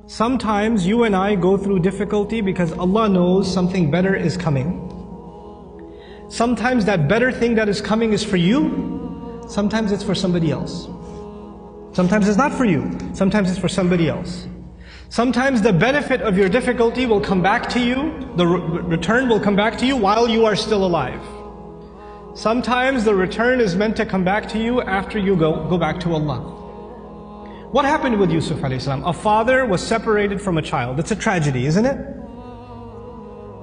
Sometimes you and I go through difficulty because Allah knows something better is coming. Sometimes that better thing that is coming is for you. Sometimes it's for somebody else. Sometimes it's not for you. Sometimes it's for somebody else. Sometimes the benefit of your difficulty will come back to you. The return will come back to you while you are still alive. Sometimes the return is meant to come back to you after you go back to Allah. What happened with Yusuf alayhi salam? A father was separated from a child. It's a tragedy, isn't it?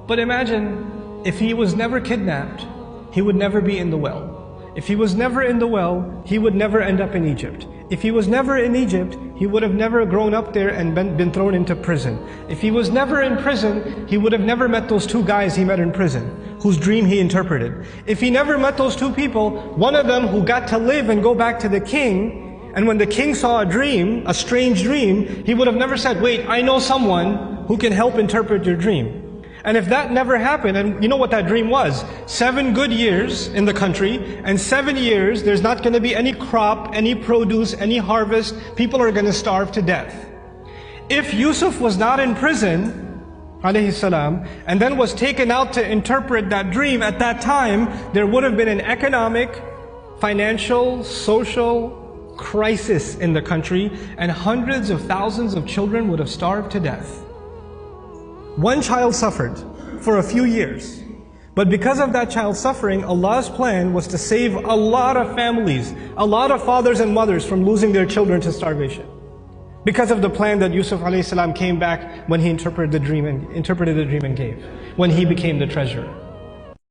But imagine, if he was never kidnapped, he would never be in the well. If he was never in the well, he would never end up in Egypt. If he was never in Egypt, he would have never grown up there and been thrown into prison. If he was never in prison, he would have never met those two guys he met in prison, whose dream he interpreted. If he never met those two people, one of them who got to live and go back to the king, and when the king saw a dream, a strange dream, he would have never said, wait, I know someone who can help interpret your dream. And if that never happened, and you know what that dream was? 7 good years in the country, and 7 years there's not going to be any crop, any produce, any harvest. People are going to starve to death. If Yusuf was not in prison, alayhi salam, and then was taken out to interpret that dream at that time, there would have been an economic, financial, social crisis in the country, and hundreds of thousands of children would have starved to death. One child suffered for a few years. But because of that child suffering, Allah's plan was to save a lot of families, a lot of fathers and mothers from losing their children to starvation. Because of the plan that Yusuf alayhi salam came back when he interpreted the dream and gave, when he became the treasurer.